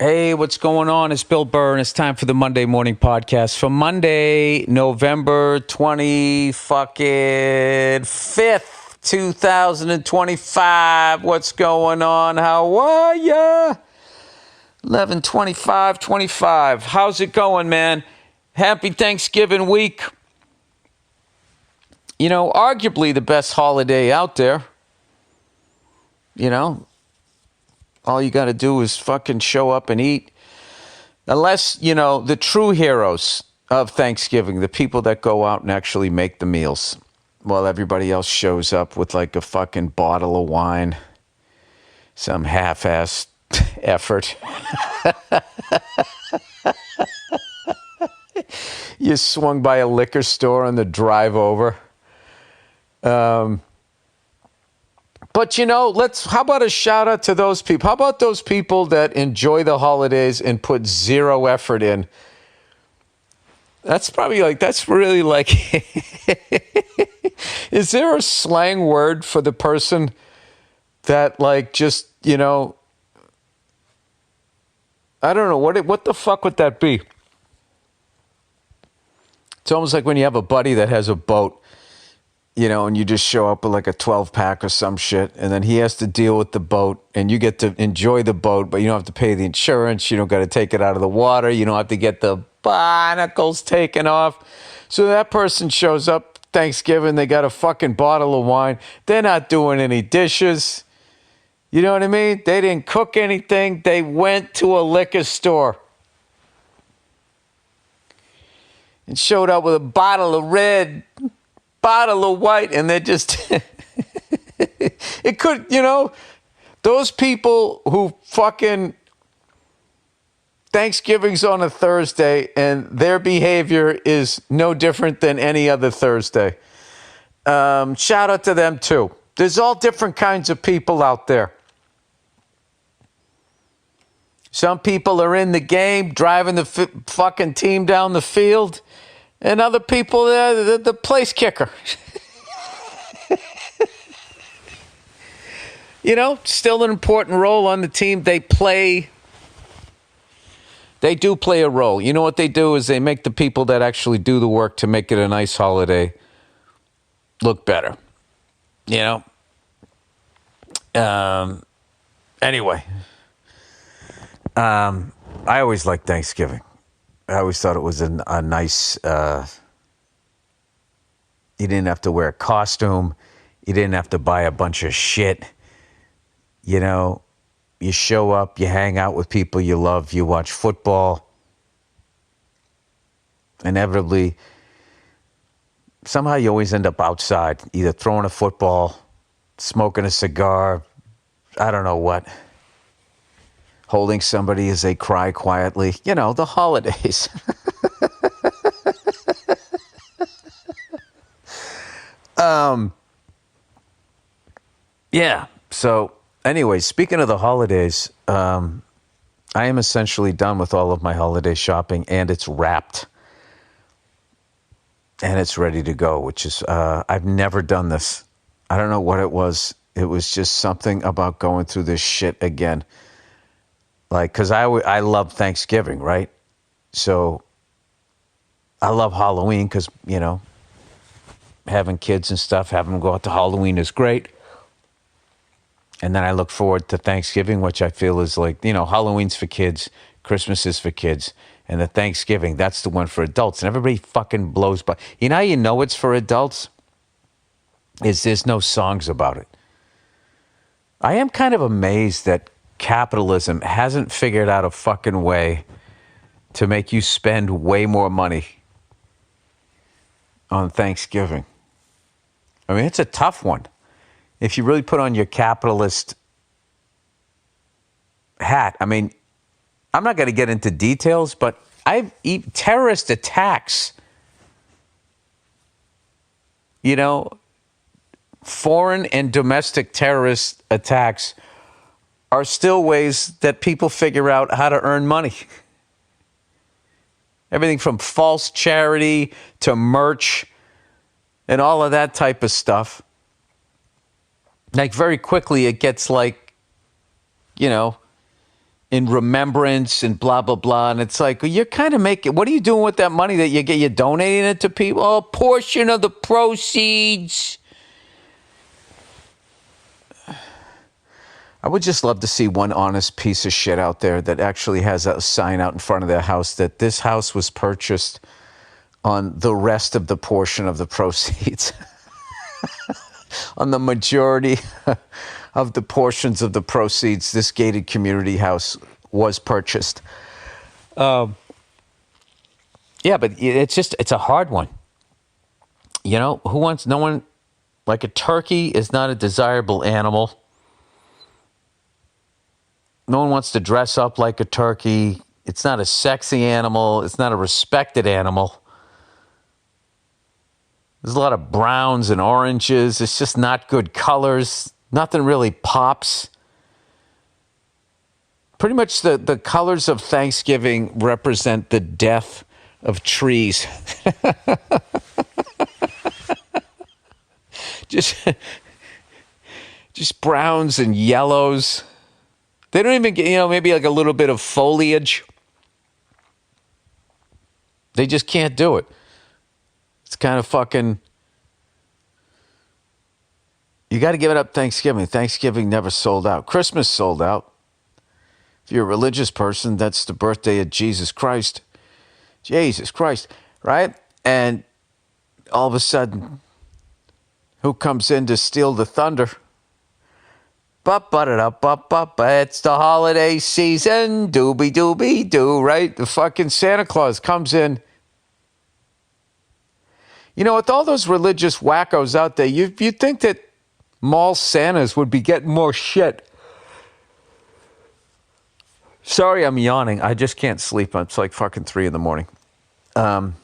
Hey, what's going on? It's Bill Burr, and it's time for the Monday Morning Podcast for Monday, November 5th, 2025. What's going on? How are ya? 11/25/25. How's it going, man? Happy Thanksgiving week. You know, arguably the best holiday out there. You know, all you got to do is fucking show up and eat. Unless, you know, the true heroes of Thanksgiving, the people that go out and actually make the meals while everybody else shows up with like a fucking bottle of wine, some half-assed effort. You swung by a liquor store on the drive over. But, you know, how about a shout out to those people? How about those people that enjoy the holidays and put zero effort in? That's really like, is there a slang word for the person that like just, you know, I don't know, what the fuck would that be? It's almost like when you have a buddy that has a boat. You know, and you just show up with like a 12-pack or some shit, and then he has to deal with the boat, and you get to enjoy the boat, but you don't have to pay the insurance. You don't got to take it out of the water. You don't have to get the barnacles taken off. So that person shows up Thanksgiving, they got a fucking bottle of wine. They're not doing any dishes. You know what I mean? They didn't cook anything. They went to a liquor store and showed up with a bottle of red, bottle of white, and they're just it could, you know, those people who fucking Thanksgiving's on a Thursday and their behavior is no different than any other Thursday. Shout out to them too. There's all different kinds of people out there. Some people are in the game, driving the fucking team down the field. And other people, the place kicker. You know, still an important role on the team. They do play a role. You know what they do is they make the people that actually do the work to make it a nice holiday look better. You know? Anyway. I always liked Thanksgiving. I always thought it was a nice, you didn't have to wear a costume. You didn't have to buy a bunch of shit. You know, you show up, you hang out with people you love, you watch football. Inevitably, somehow you always end up outside, either throwing a football, smoking a cigar, I don't know what. Holding somebody as they cry quietly. You know, the holidays. Yeah. So, anyway, speaking of the holidays, I am essentially done with all of my holiday shopping, and it's wrapped. And it's ready to go, which is, I've never done this. I don't know what it was. It was just something about going through this shit again. Like, because I love Thanksgiving, right? So I love Halloween because, you know, having kids and stuff, having them go out to Halloween is great. And then I look forward to Thanksgiving, which I feel is like, you know, Halloween's for kids, Christmas is for kids, and the Thanksgiving, that's the one for adults. And everybody fucking blows by. You know how you know it's for adults? Is there's no songs about it. I am kind of amazed that capitalism hasn't figured out a fucking way to make you spend way more money on Thanksgiving. I mean, it's a tough one. If you really put on your capitalist hat, I mean, I'm not going to get into details, but terrorist attacks, you know, foreign and domestic terrorist attacks are still ways that people figure out how to earn money. Everything from false charity to merch and all of that type of stuff. Like very quickly it gets like, you know, in remembrance and blah, blah, blah. And it's like, well, you're kind of making, what are you doing with that money that you get? You're donating it to people? Oh, a portion of the proceeds. I would just love to see one honest piece of shit out there that actually has a sign out in front of their house that this house was purchased on the rest of the portion of the proceeds. On the majority of the portions of the proceeds, this gated community house was purchased. Yeah, but it's a hard one. You know, no one, like a turkey is not a desirable animal. No one wants to dress up like a turkey. It's not a sexy animal. It's not a respected animal. There's a lot of browns and oranges. It's just not good colors. Nothing really pops. Pretty much the colors of Thanksgiving represent the death of trees. just browns and yellows. They don't even get, maybe like a little bit of foliage. They just can't do it. It's kind of fucking... You got to give it up Thanksgiving. Thanksgiving never sold out. Christmas sold out. If you're a religious person, that's the birthday of Jesus Christ. Jesus Christ, right? And all of a sudden, who comes in to steal the thunder? It's the holiday season. Doobie doobie doo, right? The fucking Santa Claus comes in. You know, with all those religious wackos out there, you'd think that mall Santas would be getting more shit. Sorry, I'm yawning. I just can't sleep. It's like fucking 3 a.m.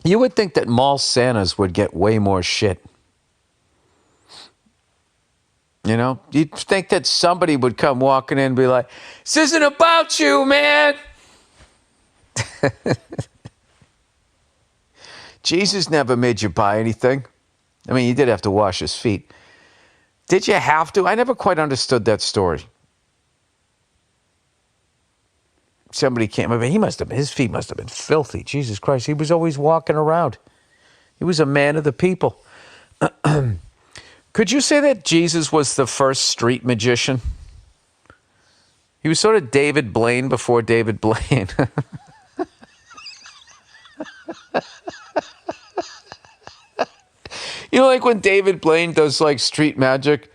You would think that mall Santas would get way more shit. You know, you'd think that somebody would come walking in and be like, this isn't about you, man. Jesus never made you buy anything. I mean, you did have to wash his feet. Did you have to? I never quite understood that story. Somebody came, I mean, his feet must have been filthy. Jesus Christ, he was always walking around. He was a man of the people. Could you say that Jesus was the first street magician? He was sort of David Blaine before David Blaine. You know, like when David Blaine does like street magic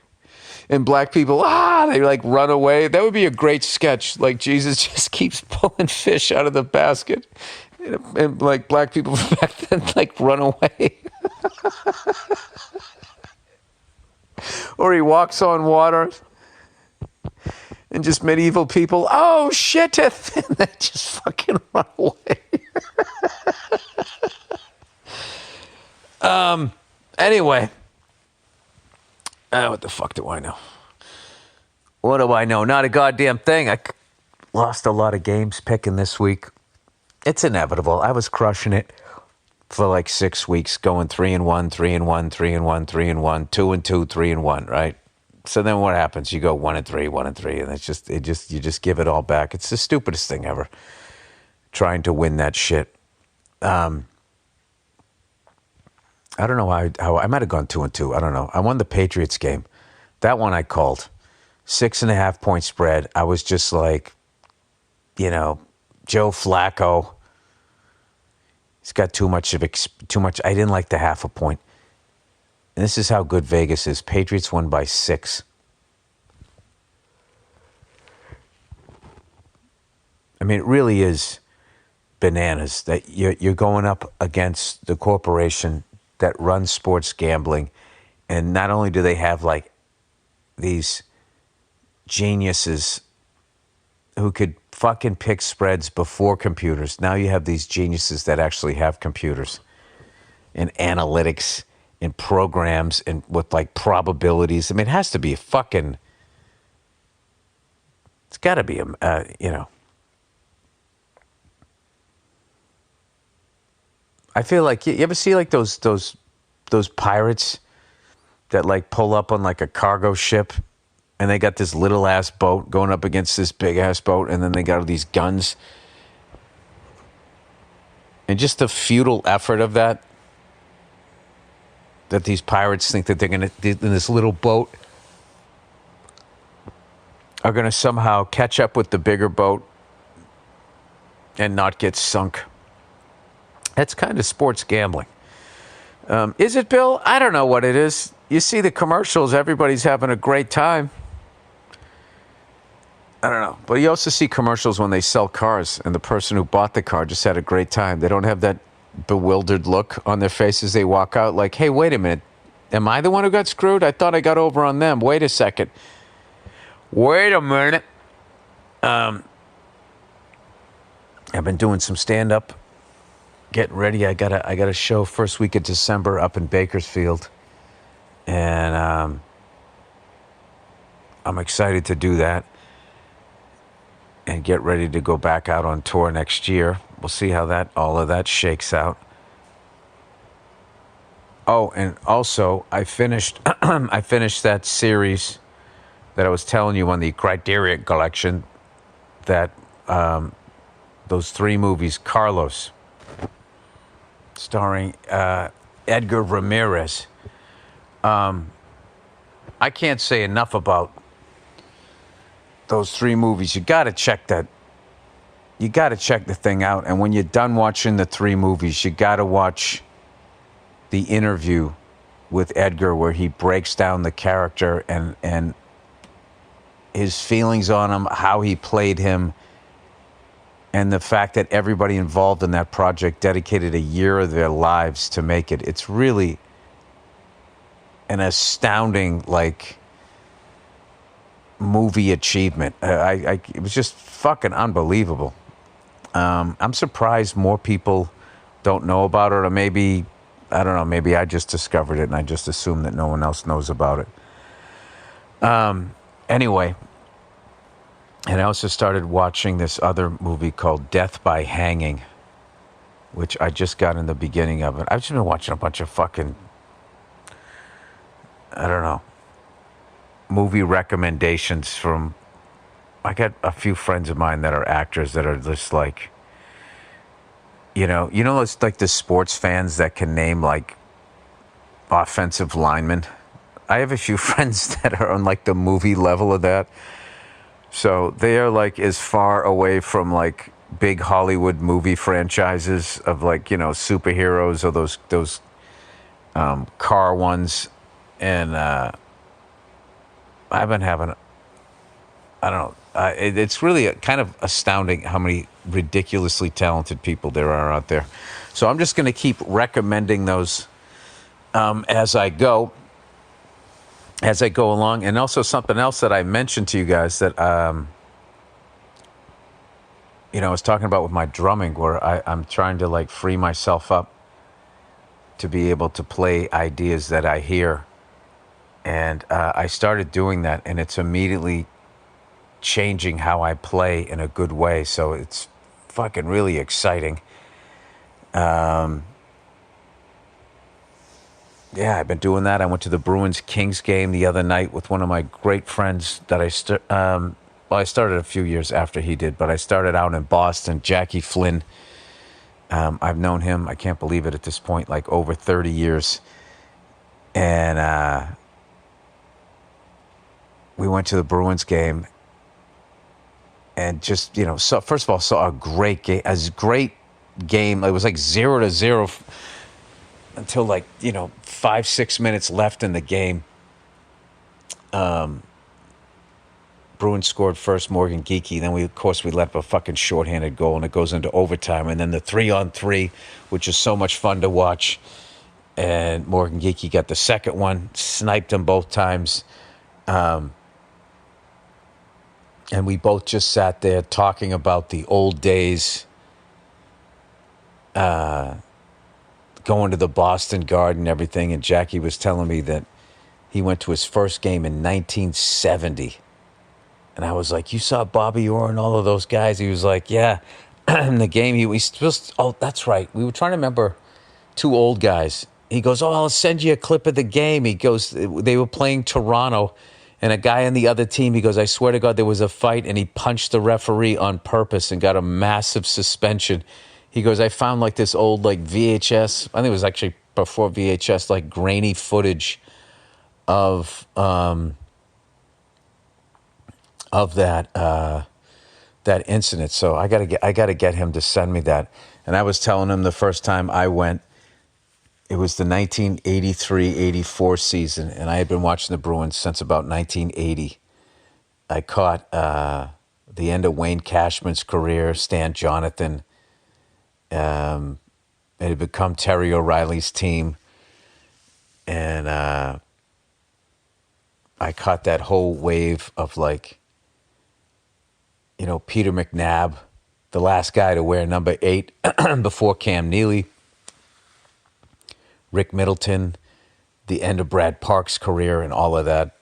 and black people, they like run away. That would be a great sketch. Like Jesus just keeps pulling fish out of the basket and like black people back then like run away. Or he walks on water and just medieval people, oh shit, and they just fucking run away. Anyway, what the fuck do I know? What do I know? Not a goddamn thing. I lost a lot of games picking this week. It's inevitable. I was crushing it for like 6 weeks, going 3-1, 3-1, 3-1, 3-1, 2-2, 3-1, right? So then what happens? You go 1-3, 1-3, and you just give it all back. It's the stupidest thing ever. Trying to win that shit. I don't know how I might have gone 2-2. I don't know. I won the Patriots game. That one I called. 6.5 point spread. I was just like, Joe Flacco. He's got too much. I didn't like the 0.5 point. And this is how good Vegas is. Patriots won by 6. I mean, it really is bananas that you're going up against the corporation that runs sports gambling, and not only do they have like these geniuses who could fucking pick spreads before computers, now you have these geniuses that actually have computers and analytics and programs and with like probabilities. I mean, it has to be it's got to be I feel like you ever see like those pirates that like pull up on like a cargo ship And they got this little ass boat going up against this big ass boat, and then they got all these guns. And just the futile effort of that these pirates think that they're going to, in this little boat, are going to somehow catch up with the bigger boat and not get sunk. That's kind of sports gambling. Is it, Bill? I don't know what it is. You see the commercials, everybody's having a great time. I don't know. But you also see commercials when they sell cars, and the person who bought the car just had a great time. They don't have that bewildered look on their face as they walk out, like, hey, wait a minute. Am I the one who got screwed? I thought I got over on them. Wait a second. Wait a minute. I've been doing some stand-up. Getting ready. I got a show first week of December up in Bakersfield. And I'm excited to do that and get ready to go back out on tour next year. We'll see how all of that shakes out. Oh, and also I finished that series that I was telling you on the Criterion Collection, that those 3 movies, Carlos, starring Edgar Ramirez. I can't say enough about those 3 movies. You got to check that. You got to check the thing out. And when you're done watching the 3 movies, you got to watch the interview with Edgar, where he breaks down the character and his feelings on him, how he played him, and the fact that everybody involved in that project dedicated a year of their lives to make it. It's really an astounding, movie achievement. It was just fucking unbelievable. I'm surprised more people don't know about it, or maybe, I don't know, maybe I just discovered it and I just assume that no one else knows about it. Anyway, and I also started watching this other movie called Death by Hanging, which I just got in the beginning of it. I've just been watching a bunch of fucking, I don't know, movie recommendations from, I got a few friends of mine that are actors that are just like, it's like the sports fans that can name like offensive linemen. I have a few friends that are on like the movie level of that. So they are like as far away from like big Hollywood movie franchises of like, superheroes or those car ones. And I've been having, I don't know, it's really kind of astounding how many ridiculously talented people there are out there. So I'm just going to keep recommending those as I go along. And also something else that I mentioned to you guys that, I was talking about with my drumming, where I'm trying to like free myself up to be able to play ideas that I hear. And I started doing that, and it's immediately changing how I play in a good way. So it's fucking really exciting. Yeah, I've been doing that. I went to the Bruins-Kings game the other night with one of my great friends that I started a few years after he did, but I started out in Boston, Jackie Flynn. I've known him, I can't believe it at this point, like over 30 years. And we went to the Bruins game and just, so first of all, saw a great game. It was like 0-0 until like, 5-6 minutes left in the game. Bruins scored first, Morgan Geekie. Then we let up a fucking shorthanded goal, and it goes into overtime. And then the 3-on-3, which is so much fun to watch. And Morgan Geekie got the second one, sniped him both times. And we both just sat there talking about the old days, going to the Boston Garden and everything. And Jackie was telling me that he went to his first game in 1970. And I was like, you saw Bobby Orr and all of those guys? He was like, yeah. In the game, oh, that's right. We were trying to remember 2 old guys. He goes, oh, I'll send you a clip of the game. He goes, they were playing Toronto, And a guy on the other team, he goes, I swear to God, there was a fight and he punched the referee on purpose and got a massive suspension. He goes, I found like this old like VHS, I think it was actually before VHS, like grainy footage of that incident. So I gotta get him to send me that. And I was telling him the first time I went, it was the 1983-84 season, and I had been watching the Bruins since about 1980. I caught the end of Wayne Cashman's career, Stan Jonathan. It had become Terry O'Reilly's team. And I caught that whole wave of like, you know, Peter McNabb, the last guy to wear number 8 before Cam Neely. Rick Middleton, the end of Brad Park's career and all of that.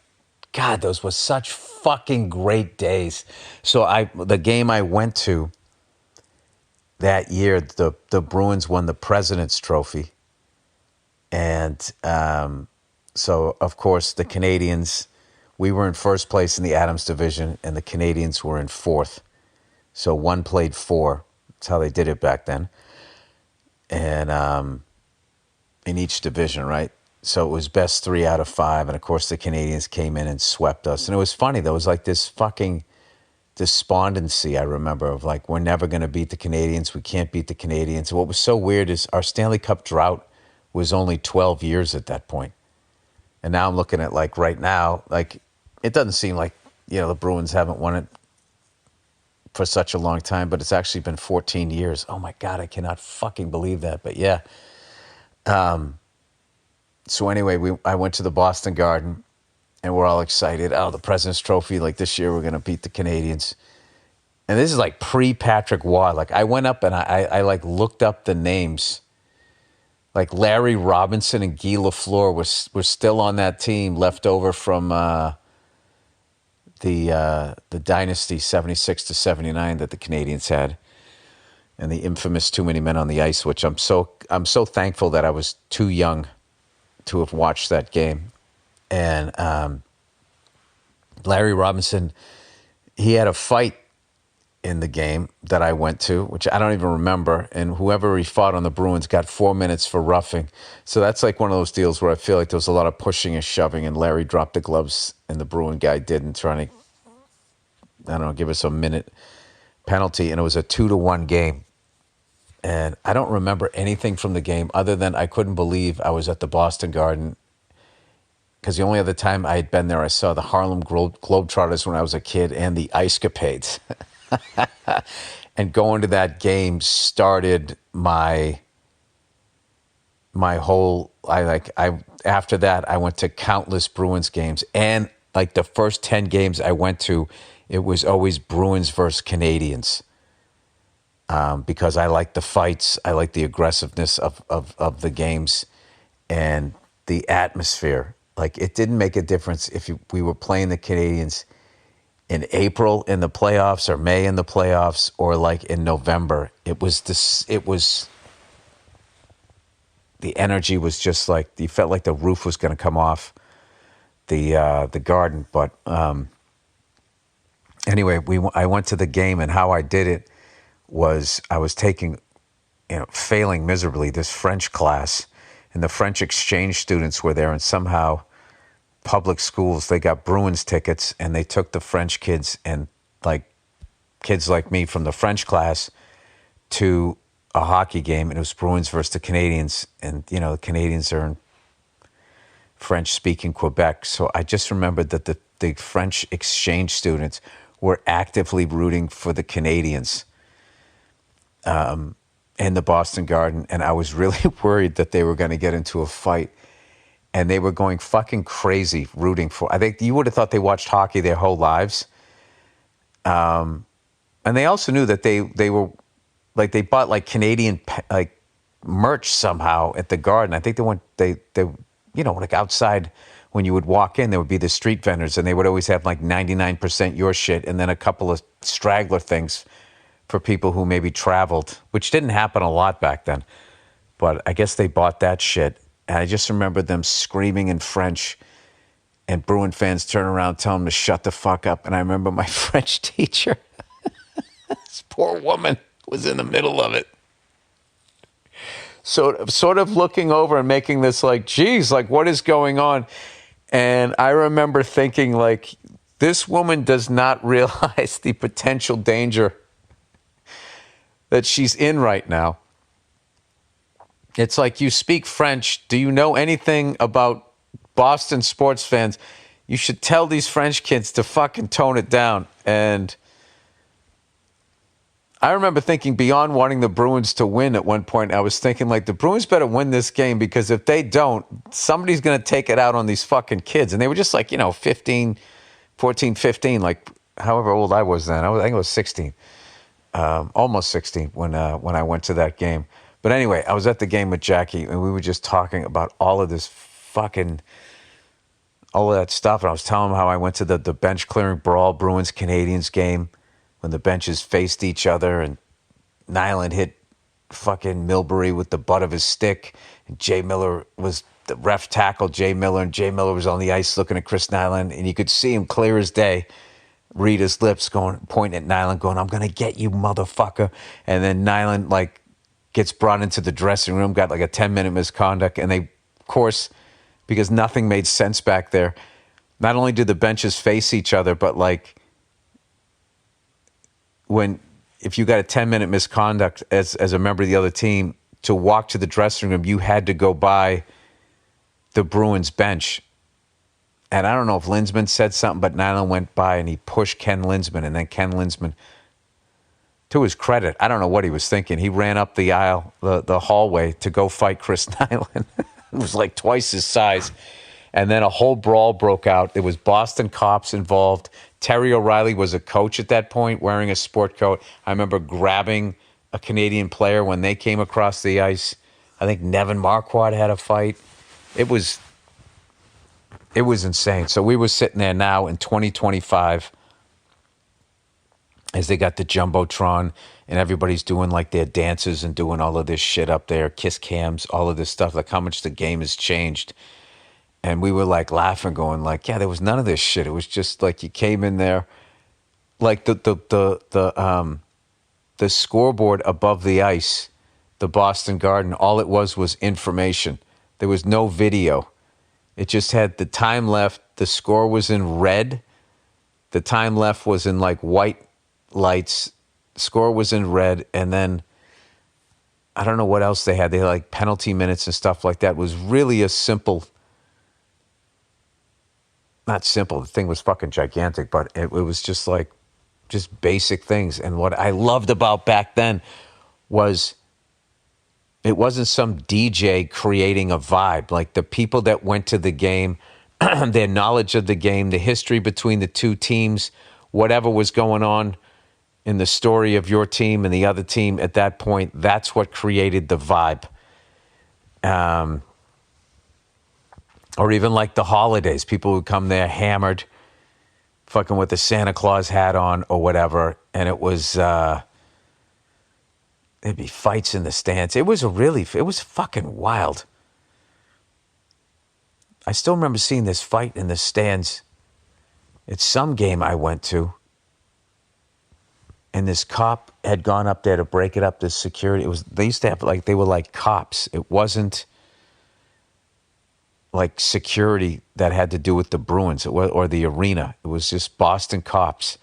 God, those were such fucking great days. So the game I went to that year, the Bruins won the President's Trophy. And so, of course, the Canadians, we were in first place in the Adams division, and the Canadians were in fourth. So 1 played 4. That's how they did it back then. And in each division, right? So it was best 3 out of 5. And, of course, the Canadians came in and swept us. And it was funny. There was like this fucking despondency, I remember, of like, we're never going to beat the Canadians. We can't beat the Canadians. And what was so weird is our Stanley Cup drought was only 12 years at that point. And now I'm looking at like right now, like it doesn't seem like, you know, the Bruins haven't won it for such a long time, but it's actually been 14 years. Oh my God, I cannot fucking believe that. But yeah. So anyway, I went to the Boston Garden and we're all excited. Oh, the President's Trophy, like this year we're going to beat the Canadians. And this is like pre-Patrick Waugh. Like I went up and I like looked up the names. Like Larry Robinson and Guy Lafleur were still on that team left over from the dynasty 76 to 79 that the Canadians had. And the infamous Too Many Men on the Ice, which I'm so thankful that I was too young to have watched that game. And Larry Robinson, he had a fight in the game that I went to, which I don't even remember. And whoever he fought on the Bruins got 4 minutes for roughing. So that's like one of those deals where I feel like there was a lot of pushing and shoving, and Larry dropped the gloves and the Bruin guy didn't, trying to, I don't know, give us a minute penalty. And it was a 2-1 game. And I don't remember anything from the game other than I couldn't believe I was at the Boston Garden, because the only other time I had been there, I saw the Harlem Globetrotters when I was a kid and the Ice Capades. And going to that game started my whole, after that, I went to countless Bruins games. And like the first 10 games I went to, it was always Bruins versus Canadians. Because I like the fights, I like the aggressiveness of the games and the atmosphere. Like it didn't make a difference if we were playing the Canadians in April in the playoffs or May in the playoffs or like in November. The energy was just like, you felt like the roof was going to come off the Garden. But anyway, I went to the game, and how I did it was I was taking, failing miserably, this French class, and the French exchange students were there, and somehow public schools, they got Bruins tickets, and they took the French kids and like kids like me from the French class to a hockey game, and it was Bruins versus the Canadians, and the Canadians are in French-speaking Quebec. So I just remembered that the French exchange students were actively rooting for the Canadians in the Boston Garden, and I was really worried that they were going to get into a fight, and they were going fucking crazy rooting for. I think you would have thought they watched hockey their whole lives, and they also knew that they were like, they bought like Canadian like merch somehow at the Garden. I think they like outside when you would walk in, there would be the street vendors, and they would always have like 99% your shit, and then a couple of straggler things for people who maybe traveled, which didn't happen a lot back then. But I guess they bought that shit. And I just remember them screaming in French and Bruin fans turn around, tell them to shut the fuck up. And I remember my French teacher, this poor woman, was in the middle of it. So sort of looking over and making this like, geez, like what is going on? And I remember thinking like, this woman does not realize the potential danger that she's in right now. It's like, you speak French. Do you know anything about Boston sports fans? You should tell these French kids to fucking tone it down. And I remember thinking, beyond wanting the Bruins to win at one point, I was thinking like, the Bruins better win this game, because if they don't, somebody's going to take it out on these fucking kids. And they were just like, 14, 15, like however old I was then. I think I was 16, almost 16 when I went to that game. But anyway, I was at the game with Jackie, and we were just talking about all of that stuff. And I was telling him how I went to the bench clearing brawl, Bruins-Canadiens game, when the benches faced each other, and Nyland hit fucking Milbury with the butt of his stick, and Jay Miller was, the ref tackled Jay Miller, and Jay Miller was on the ice looking at Chris Nyland, and you could see him clear as day, read his lips, pointing at Nyland, going, "I'm going to get you, motherfucker." And then Nyland, like, gets brought into the dressing room, got like a 10-minute misconduct, and they, of course, because nothing made sense back there, not only did the benches face each other, but like, if you got a 10-minute misconduct as a member of the other team, to walk to the dressing room, you had to go by the Bruins bench. And I don't know if Linsman said something, but Nyland went by and he pushed Ken Linsman, and then Ken Linsman, to his credit, I don't know what he was thinking. He ran up the aisle, the hallway, to go fight Chris Nyland. It was like twice his size. And then a whole brawl broke out. There was Boston cops involved. Terry O'Reilly was a coach at that point, wearing a sport coat. I remember grabbing a Canadian player when they came across the ice. I think Nevin Marquardt had a fight. It was insane. So we were sitting there now in 2025, as they got the Jumbotron, and everybody's doing like their dances and doing all of this shit up there, kiss cams, all of this stuff, like how much the game has changed. And we were like laughing, going like, yeah, there was none of this shit. It was just like, you came in there, like the scoreboard above the ice, the Boston Garden, all it was information. There was no video. It just had the time left. The score was in red. The time left was in like white lights. Score was in red. And then I don't know what else they had. They had like penalty minutes and stuff like that. It was really a simple, not simple, the thing was fucking gigantic, but it was just like, just basic things. And what I loved about back then was, it wasn't some DJ creating a vibe. Like, the people that went to the game, their knowledge of the game, the history between the two teams, whatever was going on in the story of your team and the other team at that point, that's what created the vibe. Or even like the holidays, people would come there hammered, fucking with the Santa Claus hat on or whatever, and it was, there'd be fights in the stands. It was fucking wild. I still remember seeing this fight in the stands at some game I went to, and this cop had gone up there to break it up, this security. They used to have, like, they were like cops. It wasn't like security that had to do with the Bruins or the arena. It was just Boston cops.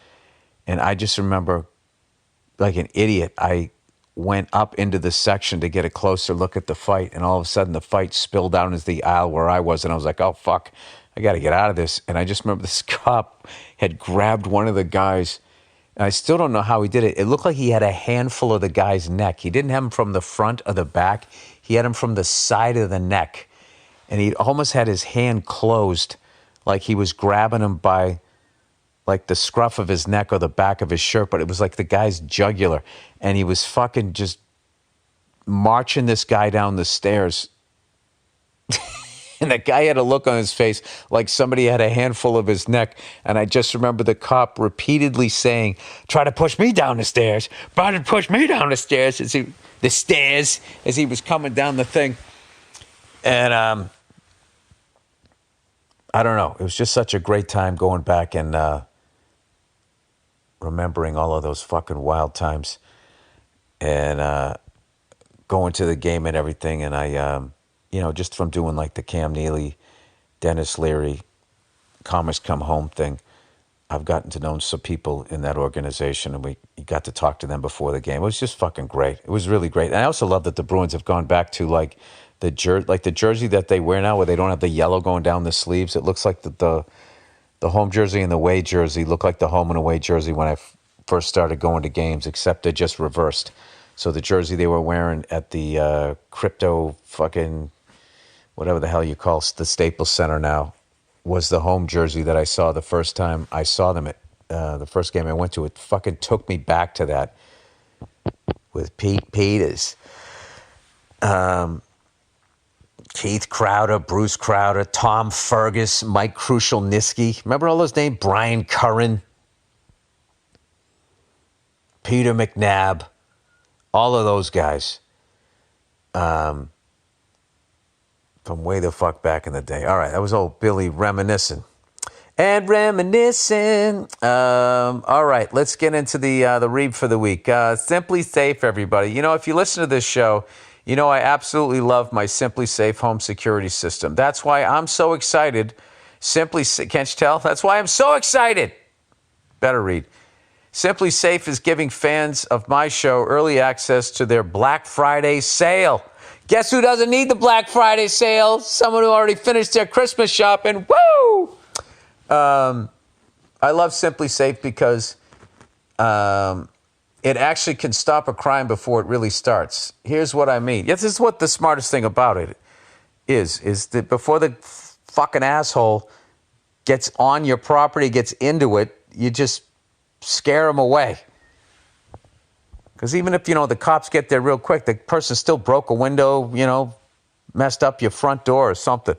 And I just remember, like an idiot, I went up into the section to get a closer look at the fight, and all of a sudden the fight spilled down into the aisle where I was, and I was like, oh, fuck, I got to get out of this. And I just remember this cop had grabbed one of the guys, and I still don't know how he did it. It looked like he had a handful of the guy's neck. He didn't have him from the front or the back. He had him from the side of the neck. And he almost had his hand closed, like he was grabbing him by like the scruff of his neck or the back of his shirt, but it was like the guy's jugular. And he was fucking just marching this guy down the stairs. And that guy had a look on his face like somebody had a handful of his neck. And I just remember the cop repeatedly saying, try to push me down the stairs. Try to push me down the stairs. As he was coming down the thing. And I don't know. It was just such a great time going back and remembering all of those fucking wild times and going to the game and everything. And I, just from doing like the Cam Neely, Dennis Leary, Commerce Come Home thing, I've gotten to know some people in that organization, and we got to talk to them before the game. It was just fucking great. It was really great. And I also love that the Bruins have gone back to like the jersey that they wear now, where they don't have the yellow going down the sleeves. It looks like the home jersey and the away jersey look like the home and away jersey when I first started going to games, except they're just reversed. So the jersey they were wearing at the crypto fucking whatever the hell you call the Staples Center now was the home jersey that I saw the first time I saw them at the first game I went to. It fucking took me back to that with Pete Peters, Keith Crowder, Bruce Crowder, Tom Fergus, Mike Krushelniski. Remember all those names? Brian Curran, Peter McNabb, all of those guys. From way the fuck back in the day. All right, that was old Billy reminiscing. And reminiscing. All right, let's get into the read for the week. Simply Safe, everybody. If you listen to this show, I absolutely love my Simply Safe home security system. That's why I'm so excited. Can't you tell? That's why I'm so excited. Better read. Simply Safe is giving fans of my show early access to their Black Friday sale. Guess who doesn't need the Black Friday sale? Someone who already finished their Christmas shopping. Woo! I love Simply Safe because it actually can stop a crime before it really starts. Here's what I mean. This is what the smartest thing about it is that before the fucking asshole gets on your property, gets into it, you just scare them away. Because even if, the cops get there real quick, the person still broke a window, messed up your front door or something.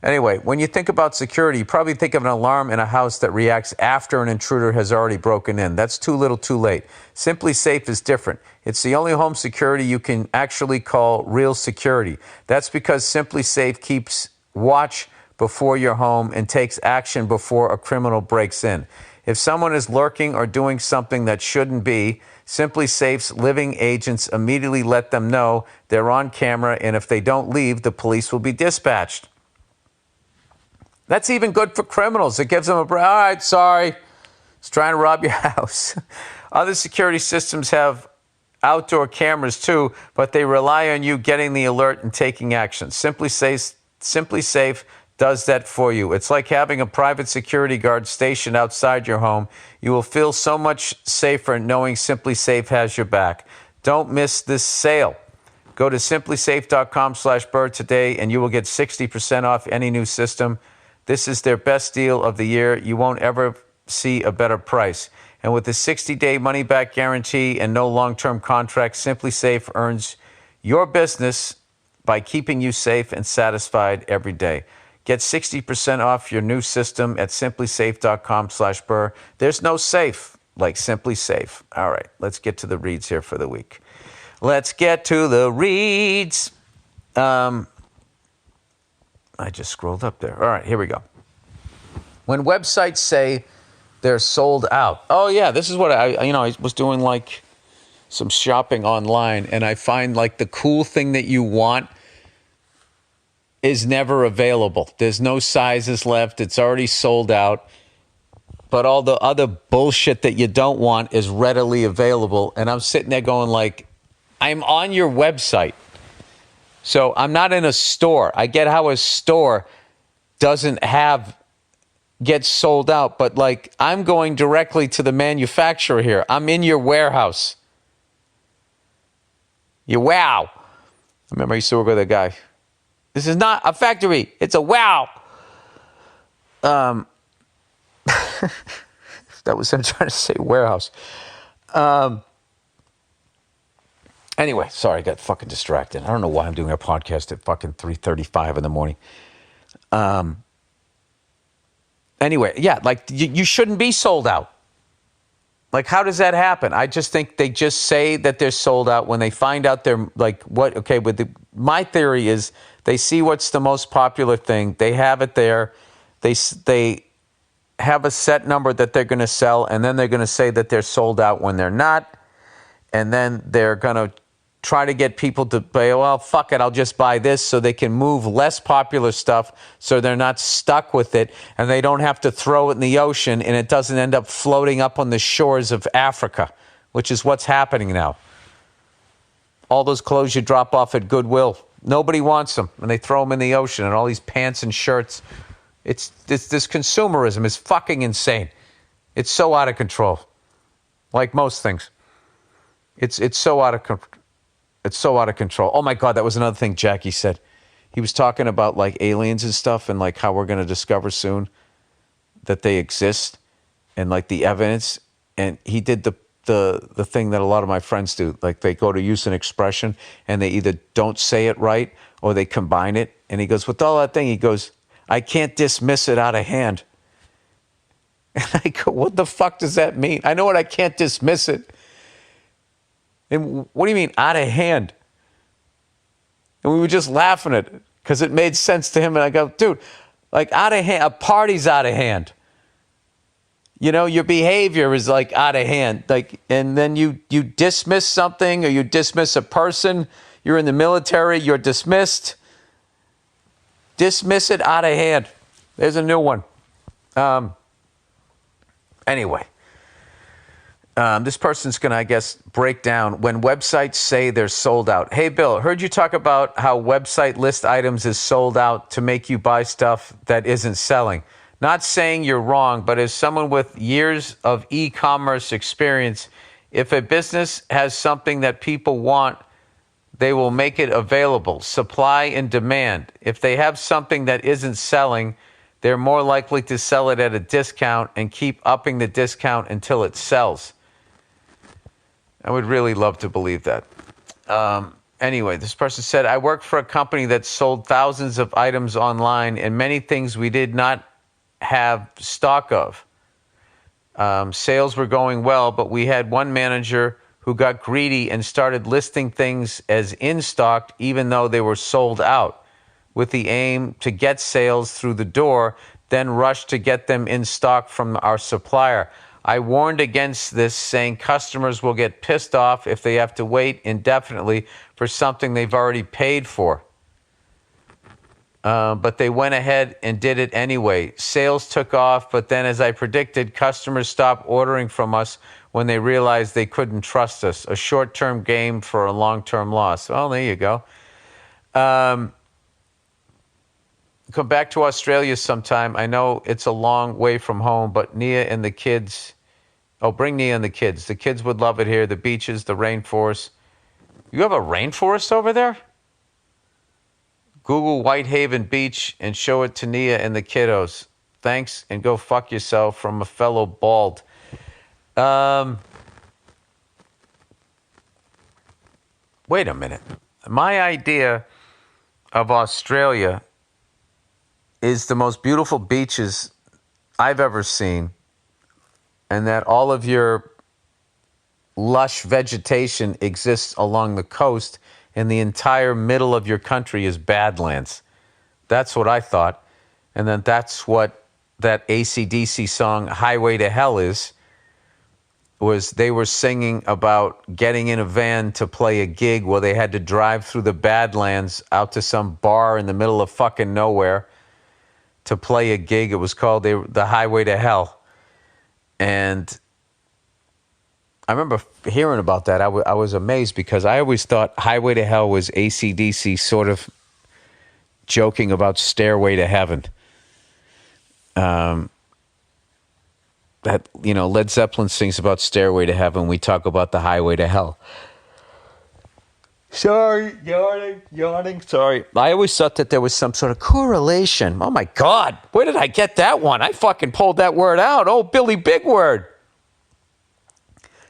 Anyway, when you think about security, you probably think of an alarm in a house that reacts after an intruder has already broken in. That's too little too late. Simply Safe is different. It's the only home security you can actually call real security. That's because Simply Safe keeps watch before your home and takes action before a criminal breaks in. If someone is lurking or doing something that shouldn't be, Simply Safe's living agents immediately let them know they're on camera, and if they don't leave, the police will be dispatched. That's even good for criminals. It gives them a break. All right, sorry. It's trying to rob your house. Other security systems have outdoor cameras too, but they rely on you getting the alert and taking action. Simply Safe does that for you. It's like having a private security guard stationed outside your home. You will feel so much safer knowing Simply Safe has your back. Don't miss this sale. Go to simplysafe.com/Burr today and you will get 60% off any new system. This is their best deal of the year. You won't ever see a better price. And with a 60-day money-back guarantee and no long-term contract, Simply Safe earns your business by keeping you safe and satisfied every day. Get 60% off your new system at simplysafe.com/Burr. There's no safe like Simply Safe. All right, let's get to the reads here for the week. Let's get to the reads. I just scrolled up there. All right, here we go. When websites say they're sold out. Oh, yeah, this is what I was doing like some shopping online, and I find like the cool thing that you want is never available. There's no sizes left. It's already sold out. But all the other bullshit that you don't want is readily available. And I'm sitting there going like, I'm on your website. So I'm not in a store. I get how a store gets sold out. But like, I'm going directly to the manufacturer here. I'm in your warehouse. Wow. I remember I used to work with a guy. This is not a factory. It's a wow. That was him trying to say warehouse. Anyway, sorry, I got fucking distracted. I don't know why I'm doing a podcast at fucking 3:35 in the morning. Anyway, yeah, like you shouldn't be sold out. Like, how does that happen? I just think they just say that they're sold out when they find out they're like, what? Okay, my theory is they see what's the most popular thing. They have it there. They have a set number that they're going to sell, and then they're going to say that they're sold out when they're not. And then they're going to try to get people to say, well, fuck it, I'll just buy this, so they can move less popular stuff so they're not stuck with it and they don't have to throw it in the ocean and it doesn't end up floating up on the shores of Africa, which is what's happening now. All those clothes you drop off at Goodwill, nobody wants them, and they throw them in the ocean, and all these pants and shirts. This consumerism is fucking insane. It's so out of control. Like most things. It's so out of control. Oh my God, that was another thing Jackie said. He was talking about like aliens and stuff, and like how we're going to discover soon that they exist, and like the evidence. And he did the thing that a lot of my friends do. Like they go to use an expression and they either don't say it right or they combine it. And he goes, with all that thing, he goes, I can't dismiss it out of hand. And I go, what the fuck does that mean? I know what I can't dismiss it. And what do you mean out of hand? And we were just laughing at it because it made sense to him. And I go, dude, like out of hand, a party's out of hand. You know, your behavior is like out of hand. Like, and then you dismiss something, or you dismiss a person. You're in the military, you're dismissed. Dismiss it out of hand. There's a new one. Anyway, this person's going to, I guess, break down when websites say they're sold out. Hey, Bill, heard you talk about how website list items is sold out to make you buy stuff that isn't selling. Not saying you're wrong, but as someone with years of e-commerce experience, if a business has something that people want, they will make it available. Supply and demand. If they have something that isn't selling, they're more likely to sell it at a discount and keep upping the discount until it sells. I would really love to believe that. Anyway, this person said, I worked for a company that sold thousands of items online and many things we did not have stock of. Sales were going well, but we had one manager who got greedy and started listing things as in stock even though they were sold out, with the aim to get sales through the door, then rush to get them in stock from our supplier. I warned against this, saying customers will get pissed off if they have to wait indefinitely for something they've already paid for. But they went ahead and did it anyway. Sales took off, but then, as I predicted, customers stopped ordering from us when they realized they couldn't trust us. A short-term gain for a long-term loss. Well, there you go. Come back to Australia sometime. I know it's a long way from home, but Nia and the kids... Oh, bring Nia and the kids. The kids would love it here. The beaches, the rainforest. You have a rainforest over there? Google Whitehaven Beach and show it to Nia and the kiddos. Thanks, and go fuck yourself, from a fellow bald. Wait a minute. My idea of Australia is the most beautiful beaches I've ever seen, and that all of your lush vegetation exists along the coast, and the entire middle of your country is badlands. That's what I thought. And then that's what that AC/DC song, Highway to Hell, was they were singing about getting in a van to play a gig where they had to drive through the badlands out to some bar in the middle of fucking nowhere to play a gig. It was called the Highway to Hell. And I remember hearing about that. I was amazed because I always thought Highway to Hell was AC/DC sort of joking about Stairway to Heaven. That, you know, Led Zeppelin sings about Stairway to Heaven. We talk about the Highway to Hell. Sorry, yawning. Sorry. I always thought that there was some sort of correlation. Oh my God, where did I get that one? I fucking pulled that word out. Oh, Billy Big Word.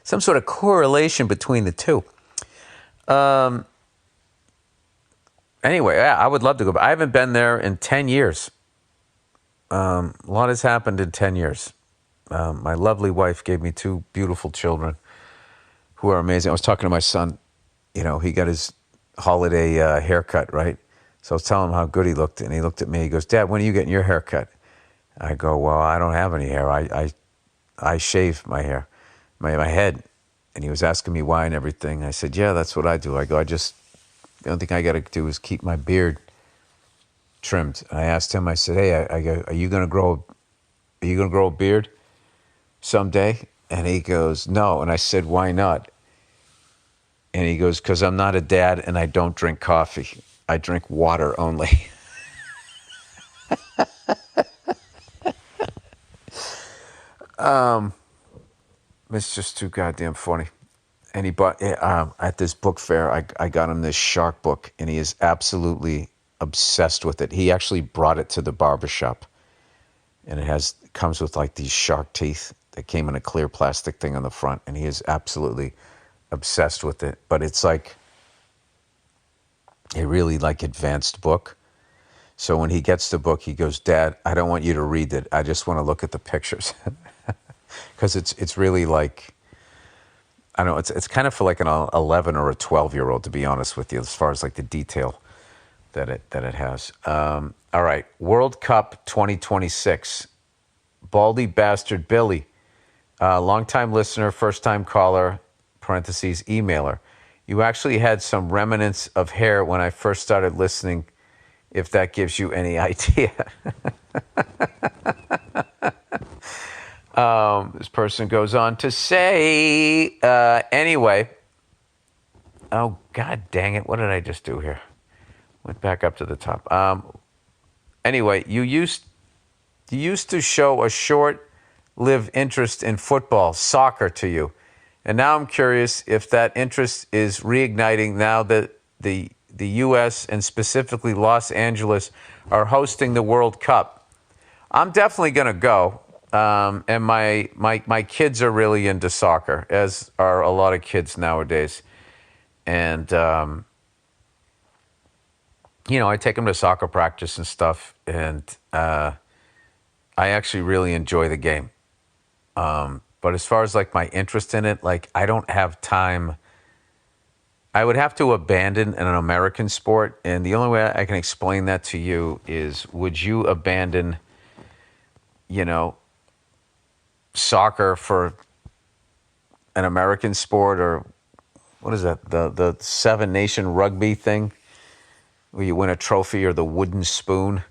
Some sort of correlation between the two. Anyway, I would love to go, but I haven't been there in 10 years. A lot has happened in 10 years. My lovely wife gave me 2 beautiful children who are amazing. I was talking to my son. You know, he got his holiday haircut, right? So I was telling him how good he looked, and he looked at me. He goes, Dad, when are you getting your haircut? I go, well, I don't have any hair. I shave my hair, my head. And he was asking me why and everything. I said, yeah, that's what I do. I go, the only thing I got to do is keep my beard trimmed. I asked him, I said, hey, I go, are you going to grow a beard someday? And he goes, no. And I said, why not? And he goes, because I'm not a dad and I don't drink coffee. I drink water only. It's just too goddamn funny. And he bought, at this book fair, I got him this shark book, and he is absolutely obsessed with it. He actually brought it to the barbershop. And it comes with like these shark teeth that came in a clear plastic thing on the front. And he is absolutely obsessed with it. But it's like a really like advanced book. So when he gets the book, he goes, Dad, I don't want you to read it. I just want to look at the pictures. Because it's really like, I don't know, it's kind of for like an 11 or a 12-year-old, to be honest with you, as far as like the detail that it has. All right, World Cup 2026. Baldy Bastard Billy, longtime listener, first-time caller, parentheses, emailer. You actually had some remnants of hair when I first started listening, if that gives you any idea. This person goes on to say, anyway, oh, God dang it, what did I just do here? Went back up to the top. Anyway, you used to show a short-lived interest in football, soccer to you. And now I'm curious if that interest is reigniting now that the U.S. and specifically Los Angeles are hosting the World Cup. I'm definitely going to go. And my kids are really into soccer, as are a lot of kids nowadays. And, I take them to soccer practice and stuff. And I actually really enjoy the game. But as far as like my interest in it, like I don't have time. I would have to abandon an American sport. And the only way I can explain that to you is, would you abandon, soccer for an American sport, or what is that, the Seven Nation rugby thing where you win a trophy, or the wooden spoon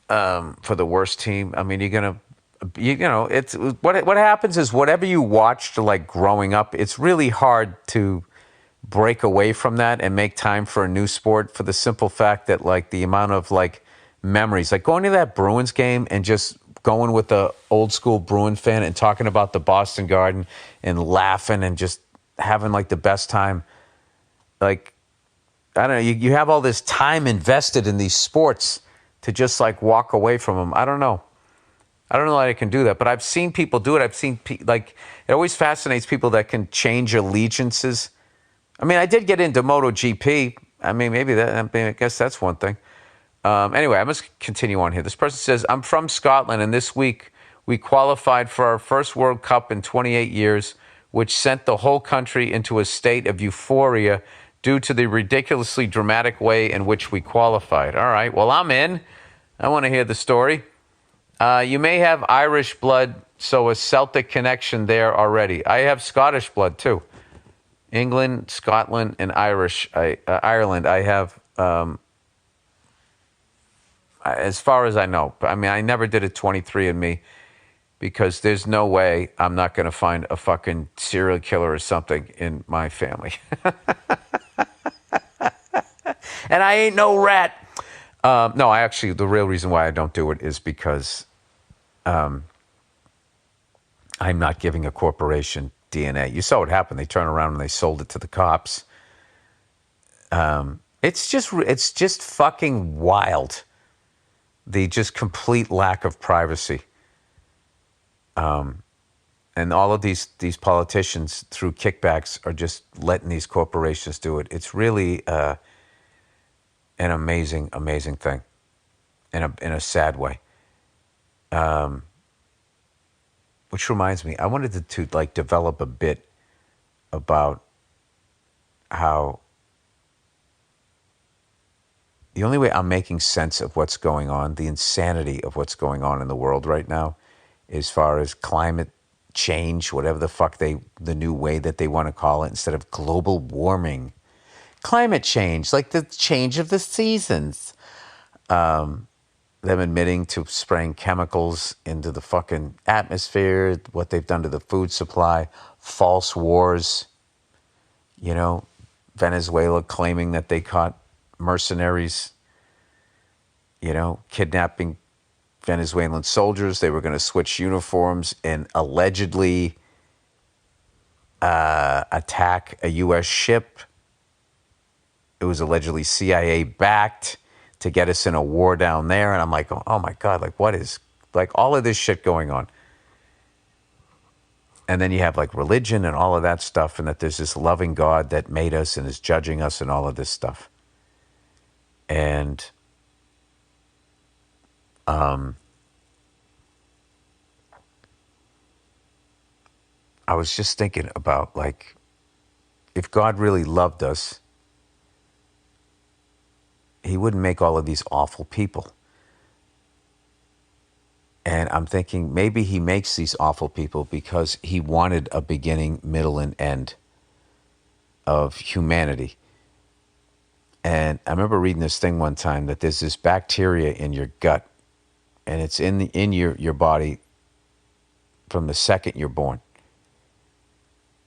for the worst team? I mean, it's what happens is, whatever you watched like growing up, it's really hard to break away from that and make time for a new sport, for the simple fact that like the amount of like memories, like going to that Bruins game and just going with the old school Bruin fan and talking about the Boston Garden and laughing and just having like the best time. Like, I don't know, you have all this time invested in these sports to just like walk away from them. I don't know that I can do that, but I've seen people do it. I've seen like, it always fascinates people that can change allegiances. I mean, I did get into MotoGP. I mean, I guess that's one thing. Anyway, I must continue on here. This person says, I'm from Scotland, and this week we qualified for our first World Cup in 28 years, which sent the whole country into a state of euphoria due to the ridiculously dramatic way in which we qualified. All right, well, I'm in. I want to hear the story. You may have Irish blood, so a Celtic connection there already. I have Scottish blood, too. England, Scotland, and Ireland. I have, as far as I know. I mean, I never did a 23andMe because there's no way I'm not going to find a fucking serial killer or something in my family. And I ain't no rat. No, the real reason why I don't do it is because I'm not giving a corporation DNA. You saw what happened. They turned around and they sold it to the cops. It's just fucking wild. The just complete lack of privacy. And all of these politicians, through kickbacks, are just letting these corporations do it. It's really an amazing, amazing thing in a sad way. Which reminds me, I wanted to like develop a bit about how, the only way I'm making sense of what's going on, the insanity of what's going on in the world right now, as far as climate change, whatever the fuck the new way that they want to call it, instead of global warming. Climate change, like the change of the seasons. Them admitting to spraying chemicals into the fucking atmosphere, what they've done to the food supply, false wars, Venezuela claiming that they caught mercenaries, kidnapping Venezuelan soldiers. They were going to switch uniforms and allegedly attack a U.S. ship. It was allegedly CIA backed to get us in a war down there. And I'm like, oh my God, like what is, like all of this shit going on. And then you have like religion and all of that stuff, and that there's this loving God that made us and is judging us and all of this stuff. And I was just thinking about, like, if God really loved us, he wouldn't make all of these awful people. And I'm thinking maybe he makes these awful people because he wanted a beginning, middle, and end of humanity. And I remember reading this thing one time that there's this bacteria in your gut, and it's in your body from the second you're born.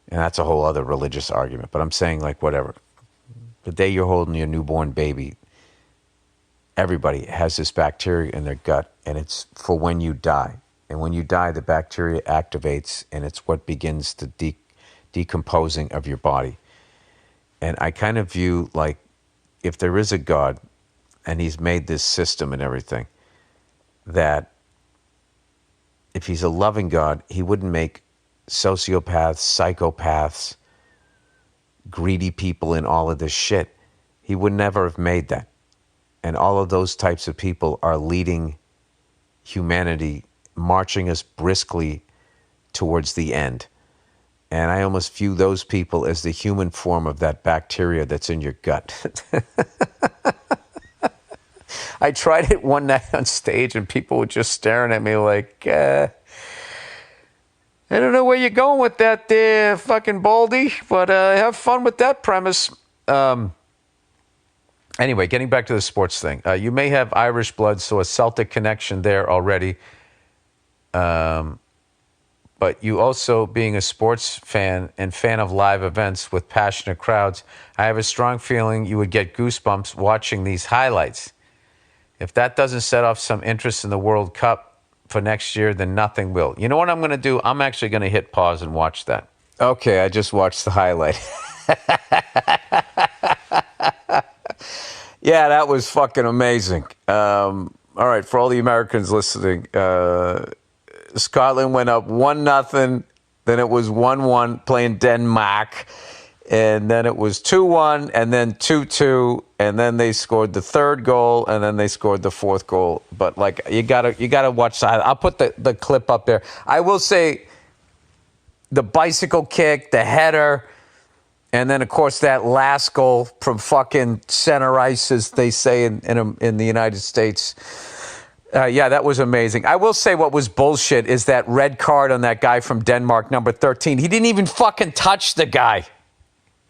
And that's a whole other religious argument. But I'm saying, like, whatever. The day you're holding your newborn baby, everybody has this bacteria in their gut, and it's for when you die. And when you die, the bacteria activates, and it's what begins the decomposing of your body. And I kind of view, like, if there is a God, and he's made this system and everything, that if he's a loving God, he wouldn't make sociopaths, psychopaths, greedy people, and all of this shit. He would never have made that. And all of those types of people are leading humanity, marching us briskly towards the end. And I almost view those people as the human form of that bacteria that's in your gut. I tried it one night on stage, and people were just staring at me like, I don't know where you're going with that there, fucking Baldy, but have fun with that premise. Anyway, getting back to the sports thing. You may have Irish blood, so a Celtic connection there already. But you also, being a sports fan and fan of live events with passionate crowds, I have a strong feeling you would get goosebumps watching these highlights. If that doesn't set off some interest in the World Cup for next year, then nothing will. You know what I'm going to do? I'm actually going to hit pause and watch that. Okay, I just watched the highlight. Yeah, that was fucking amazing. All right, for all the Americans listening, Scotland went up 1-0, then it was 1-1 playing Denmark, and then it was 2-1, and then 2-2, and then they scored the third goal, and then they scored the fourth goal. But like you gotta watch that. I'll put the clip up there. I will say the bicycle kick, the header, and then of course that last goal from fucking center ice, as they say in the United States. Yeah, that was amazing. I will say what was bullshit is that red card on that guy from Denmark, number 13. He didn't even fucking touch the guy.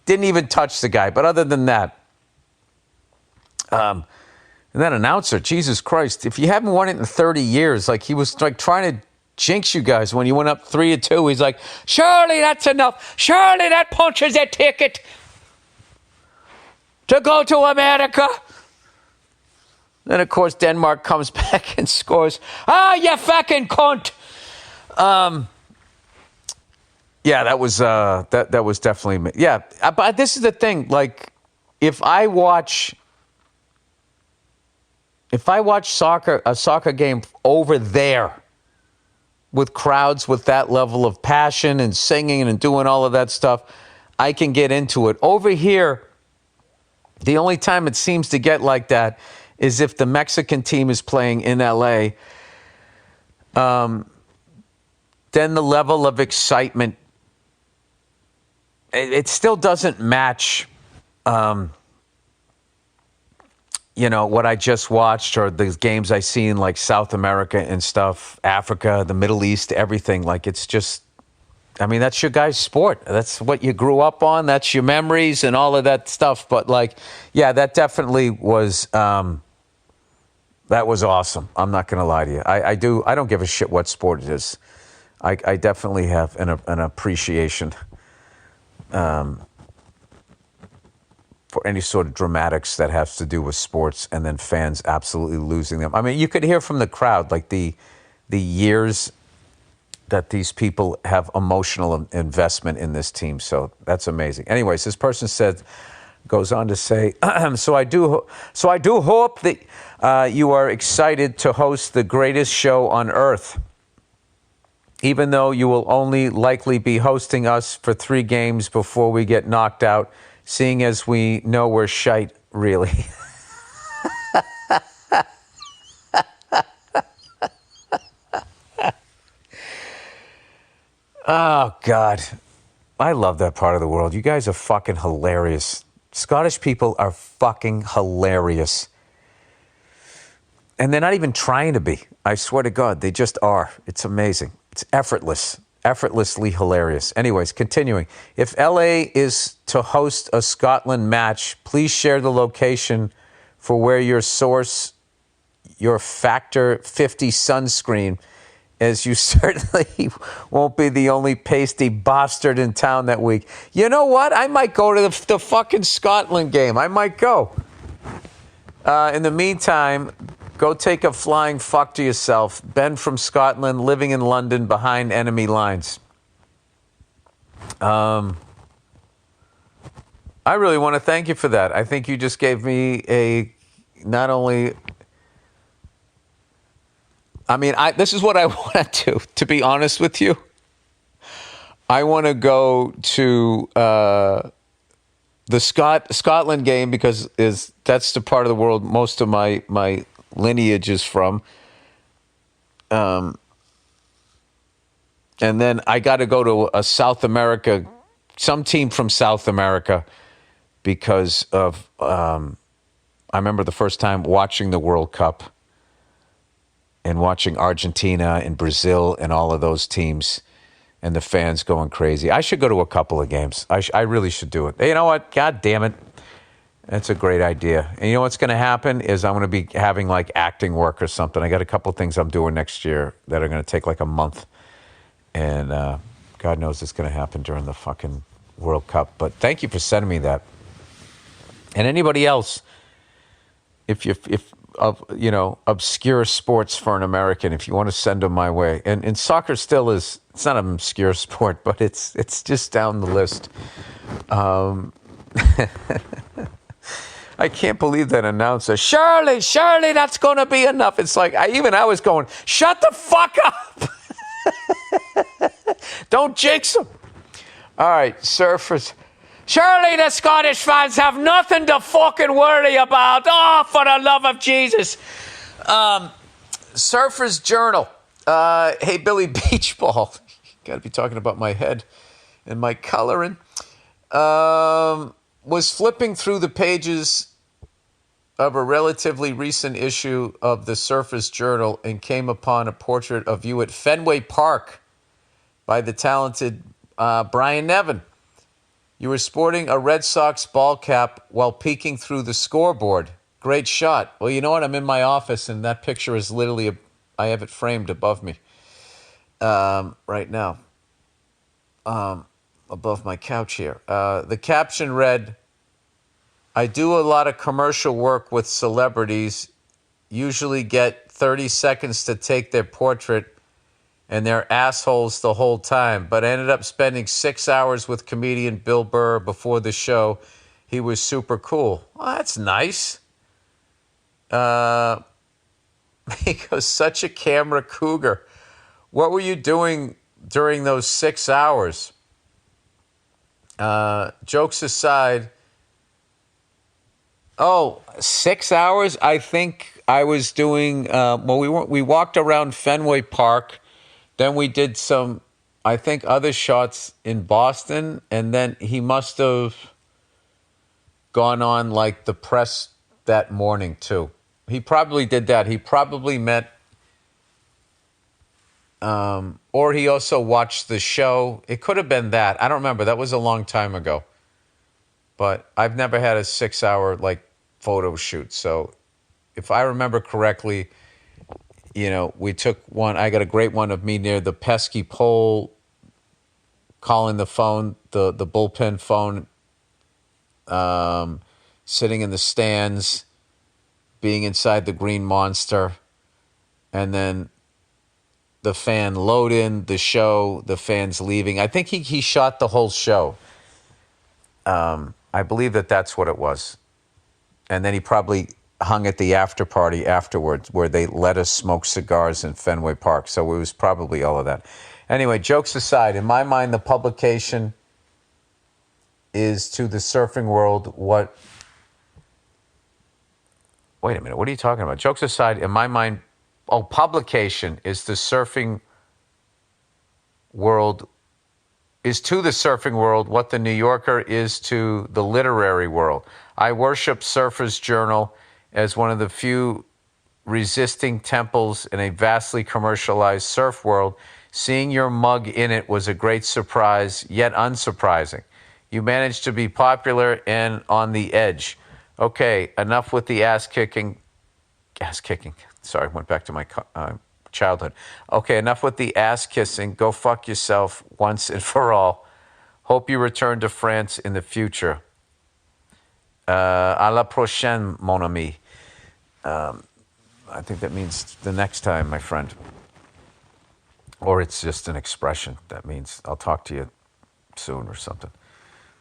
Didn't even touch the guy. But other than that, and that announcer, Jesus Christ, if you haven't won it in 30 years, like he was like trying to jinx you guys when you went up 3-2. He's like, surely that's enough. Surely that punches a ticket to go to America. Then, of course, Denmark comes back and scores. Ah, you fucking cunt! Yeah, that was definitely, yeah. But this is the thing. Like, if I watch a soccer game over there with crowds with that level of passion and singing and doing all of that stuff, I can get into it. Over here, the only time it seems to get like that is if the Mexican team is playing in LA. Then the level of excitement, it still doesn't match what I just watched or the games I see in like South America and stuff, Africa, the Middle East, everything. Like it's just, I mean, that's your guy's sport. That's what you grew up on. That's your memories and all of that stuff. But like, yeah, that definitely was, that was awesome. I'm not going to lie to you. I don't give a shit what sport it is. I definitely have an appreciation for any sort of dramatics that has to do with sports and then fans absolutely losing them. I mean, you could hear from the crowd, like the years that these people have emotional investment in this team. So that's amazing. Anyways, this person goes on to say, so I do hope that you are excited to host the greatest show on earth, even though you will only likely be hosting us for 3 games before we get knocked out, seeing as we know we're shite, really. Oh, God. I love that part of the world. You guys are fucking hilarious. Scottish people are fucking hilarious. And they're not even trying to be. I swear to God, they just are. It's amazing. It's effortlessly hilarious. Anyways, continuing. If LA is to host a Scotland match, please share the location for where your Factor 50 sunscreen, as you certainly won't be the only pasty bastard in town that week. You know what? I might go to the fucking Scotland game. I might go. In the meantime, go take a flying fuck to yourself. Ben from Scotland, living in London behind enemy lines. I really want to thank you for that. I think you just gave me not only... I mean, this is what I want to do, to be honest with you. I want to go to the Scotland game because that's the part of the world most of my lineage is from. And then I got to go to a South America, some team from South America, because of I remember the first time watching the World Cup and watching Argentina and Brazil and all of those teams and the fans going crazy. I should go to a couple of games. I really should do it. You know what? God damn it. That's a great idea. And you know what's going to happen is I'm going to be having like acting work or something. I got a couple of things I'm doing next year that are going to take like a month. And God knows it's going to happen during the fucking World Cup. But thank you for sending me that. And anybody else, if obscure sports for an American, if you want to send them my way. And soccer still is, it's not an obscure sport, but it's just down the list. I can't believe that announcer, Shirley, that's going to be enough. It's like, I was going, shut the fuck up. Don't jinx them. All right, surfers. Surely the Scottish fans have nothing to fucking worry about. Oh, for the love of Jesus. Surfer's Journal. Hey, Billy Beachball. Got to be talking about my head and my coloring. Was flipping through the pages of a relatively recent issue of the Surfer's Journal and came upon a portrait of you at Fenway Park by the talented Brian Nevin. You were sporting a Red Sox ball cap while peeking through the scoreboard. Great shot. Well, you know what? I'm in my office, and that picture is literally, I have it framed above me right now, above my couch here. The caption read, I do a lot of commercial work with celebrities, usually get 30 seconds to take their portrait, and they're assholes the whole time. But I ended up spending 6 hours with comedian Bill Burr before the show. He was super cool. Well, that's nice. He goes, such a camera cougar. What were you doing during those 6 hours? Jokes aside, 6 hours? I think I was doing, we walked around Fenway Park. Then we did some, I think, other shots in Boston. And then he must have gone on like the press that morning too. He probably did that. He probably met, or he also watched the show. It could have been that. I don't remember. That was a long time ago. But I've never had a 6-hour like photo shoot. So if I remember correctly, we took one. I got a great one of me near the pesky pole, calling the phone, the bullpen phone, sitting in the stands, being inside the Green Monster, and then the fan loading the show, the fans leaving. I think he shot the whole show. I believe that's what it was. And then he probably hung at the after party afterwards where they let us smoke cigars in Fenway Park. So it was probably all of that. Anyway, jokes aside, in my mind, the publication is to the surfing world what... Wait a minute, what are you talking about? Jokes aside, in my mind, publication is the surfing world, is to the surfing world what the New Yorker is to the literary world. I worship Surfer's Journal as one of the few resisting temples in a vastly commercialized surf world. Seeing your mug in it was a great surprise, yet unsurprising. You managed to be popular and on the edge. Okay, enough with the ass kicking. Sorry, went back to my childhood. Okay, enough with the ass kissing. Go fuck yourself once and for all. Hope you return to France in the future. À la prochaine, mon ami. I think that means the next time, my friend. Or it's just an expression that means I'll talk to you soon or something.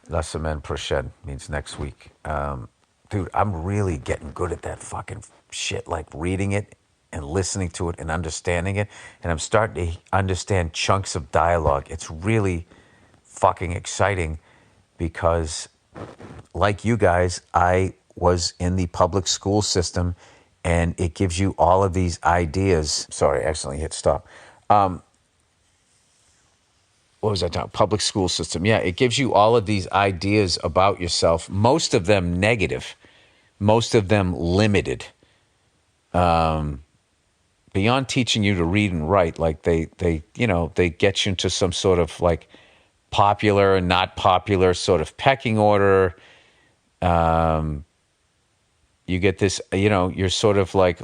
La semaine prochaine means next week. Dude, I'm really getting good at that fucking shit, like reading it and listening to it and understanding it. And I'm starting to understand chunks of dialogue. It's really fucking exciting because, like you guys, I was in the public school system and it gives you all of these ideas. Sorry, I accidentally hit stop. What was I talking? Public school system. Yeah, it gives you all of these ideas about yourself, most of them negative, most of them limited. Beyond teaching you to read and write, like they get you into some sort of like popular and not popular sort of pecking order. You get this, you're sort of like,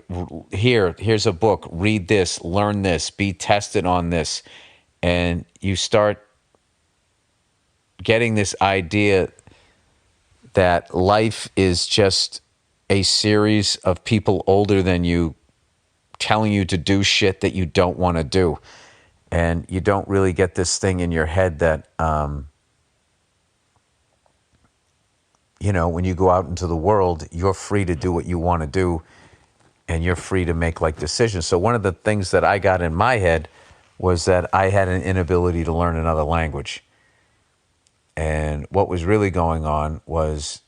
here's a book, read this, learn this, be tested on this. And you start getting this idea that life is just a series of people older than you telling you to do shit that you don't want to do. And you don't really get this thing in your head that, when you go out into the world, you're free to do what you want to do and you're free to make like decisions. So one of the things that I got in my head was that I had an inability to learn another language. And what was really going on was,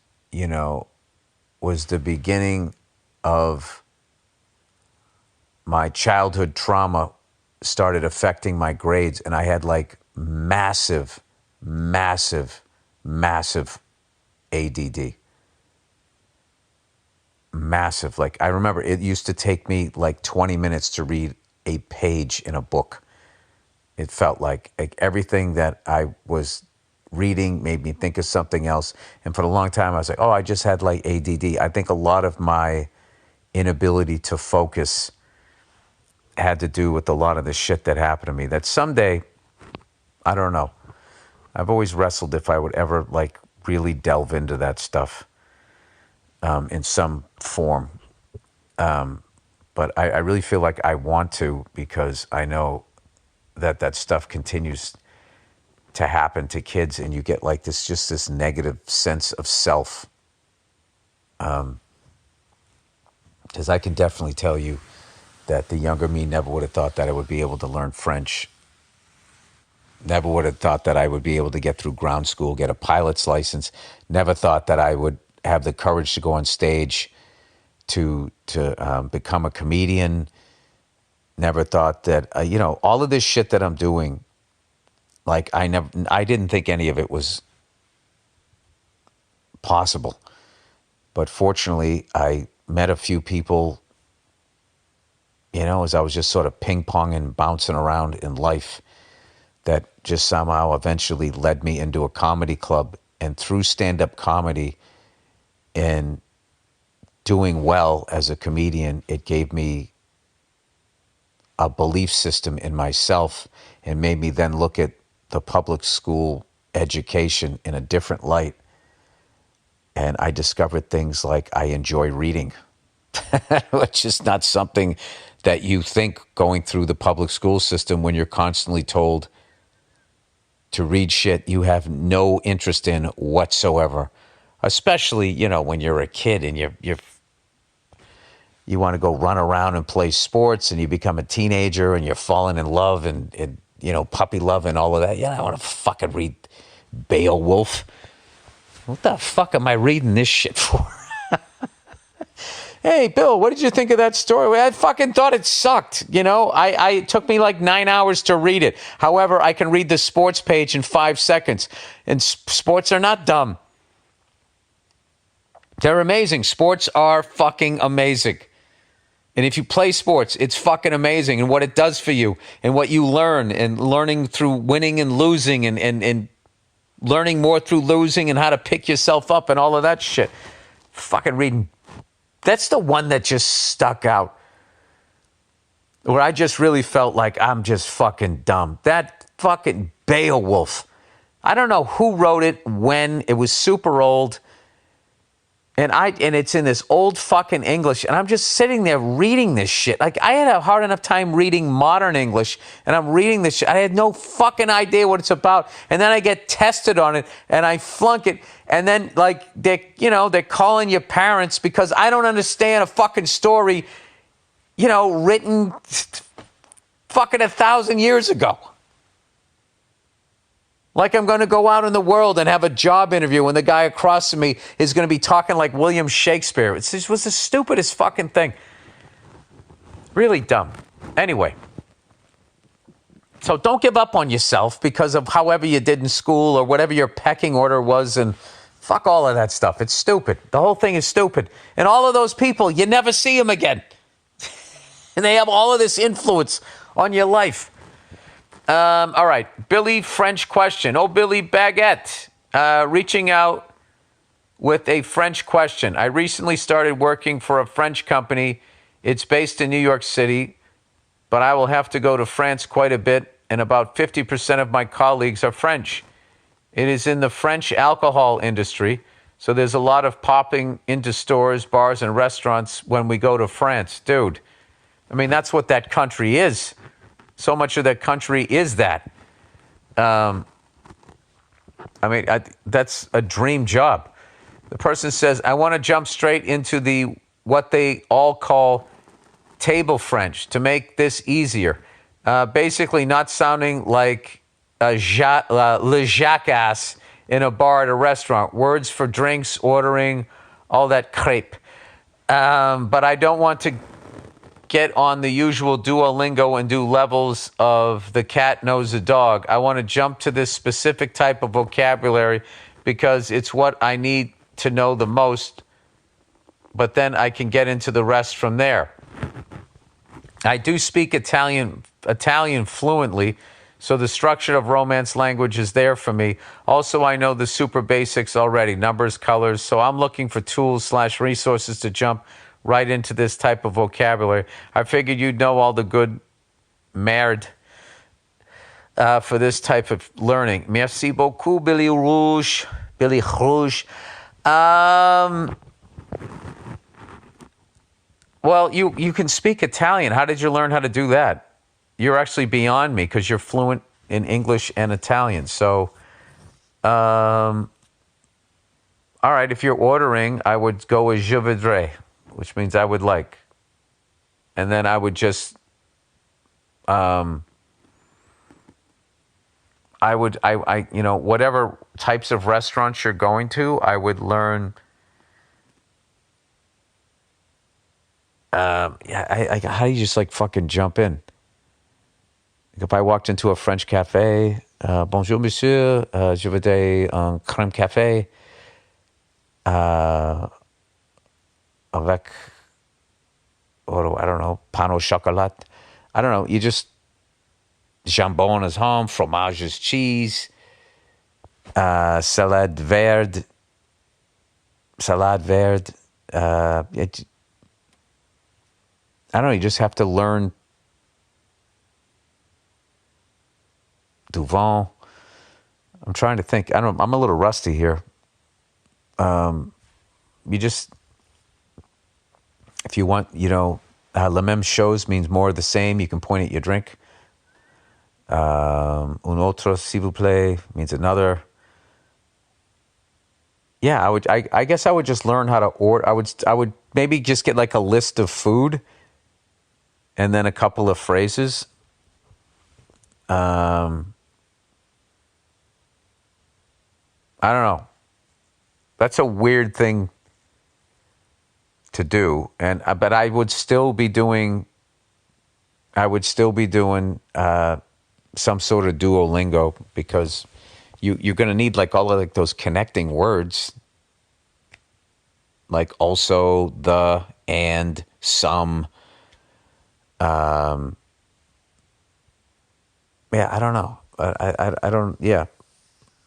was the beginning of my childhood trauma started affecting my grades. And I had like massive ADD. Massive. Like I remember it used to take me like 20 minutes to read a page in a book. It felt like everything that I was reading made me think of something else. And for a long time, I was like, oh, I just had like ADD. I think a lot of my inability to focus had to do with a lot of the shit that happened to me that someday, I don't know. I've always wrestled if I would ever like really delve into that stuff in some form. But I really feel like I want to because I know that stuff continues to happen to kids and you get like this negative sense of self. Because I can definitely tell you that the younger me never would have thought that I would be able to learn French. Never would have thought that I would be able to get through ground school, get a pilot's license. Never thought that I would have the courage to go on stage to become a comedian. Never thought that, all of this shit that I'm doing, like I didn't think any of it was possible. But fortunately, I met a few people, as I was just sort of ping-ponging, bouncing around in life, that just somehow eventually led me into a comedy club. And through stand-up comedy and doing well as a comedian, it gave me a belief system in myself and made me then look at the public school education in a different light. And I discovered things like I enjoy reading, which is not something that you think going through the public school system when you're constantly told to read shit you have no interest in whatsoever. Especially, when you're a kid and you want to go run around and play sports, and you become a teenager and you're falling in love and puppy love and all of that. Yeah, I want to fucking read Beowulf. What the fuck am I reading this shit for? Hey, Bill, what did you think of that story? I fucking thought it sucked. It took me like 9 hours to read it. However, I can read the sports page in 5 seconds. And sports are not dumb. They're amazing. Sports are fucking amazing. And if you play sports, it's fucking amazing. And what it does for you and what you learn, and learning through winning and losing, and learning more through losing and how to pick yourself up and all of that shit. Fucking reading. That's the one that just stuck out. Where I just really felt like I'm just fucking dumb. That fucking Beowulf. I don't know who wrote it, when. It was super old. And it's in this old fucking English, and I'm just sitting there reading this shit. Like, I had a hard enough time reading modern English, and I'm reading this shit. I had no fucking idea what it's about. And then I get tested on it, and I flunk it. And then, like, they're calling your parents because I don't understand a fucking story, written fucking 1,000 years ago. Like I'm going to go out in the world and have a job interview when the guy across from me is going to be talking like William Shakespeare. It was the stupidest fucking thing. Really dumb. Anyway, so don't give up on yourself because of however you did in school or whatever your pecking order was, and fuck all of that stuff. It's stupid. The whole thing is stupid. And all of those people, you never see them again. And they have all of this influence on your life. All right, Billy, French question. Oh, Billy Baguette, reaching out with a French question. I recently started working for a French company. It's based in New York City, but I will have to go to France quite a bit, and about 50% of my colleagues are French. It is in the French alcohol industry, so there's a lot of popping into stores, bars, and restaurants when we go to France. Dude, I mean, that's what that country is. So much of that country is that. That's a dream job. The person says, I want to jump straight into what they all call table French to make this easier. Basically not sounding like le jackass in a bar at a restaurant. Words for drinks, ordering, all that crepe. But I don't want to get on the usual Duolingo and do levels of the cat knows a dog. I want to jump to this specific type of vocabulary because it's what I need to know the most, but then I can get into the rest from there. I do speak Italian fluently, so the structure of Romance language is there for me. Also, I know the super basics already, numbers, colors, so I'm looking for tools/resources to jump right into this type of vocabulary. I figured you'd know all the good merde for this type of learning. Merci beaucoup, Billy Rouge. Billy Rouge. Well, you can speak Italian. How did you learn how to do that? You're actually beyond me because you're fluent in English and Italian. So, all right, if you're ordering, I would go with je voudrais, which means I would like. And then I would just, whatever types of restaurants you're going to, I would learn. How do you just like fucking jump in? Like if I walked into a French cafe, bonjour monsieur, je voudrais un crème café. avec, or I don't know, pain au chocolat. I don't know. You just, jambon is ham, fromage is cheese, salade verde. I don't know. You just have to learn du vin. I'm trying to think. I'm a little rusty here. You just, if you want, la même chose means more of the same. You can point at your drink. Un autre, s'il vous plaît, means another. Yeah, I guess I would just learn how to order. I would maybe just get like a list of food, and then a couple of phrases. I don't know. That's a weird thing to do, and but I would still be doing. I would still be doing some sort of Duolingo, because you're going to need like all of like those connecting words, like also, the, and, some. Yeah, I don't know. I don't. Yeah,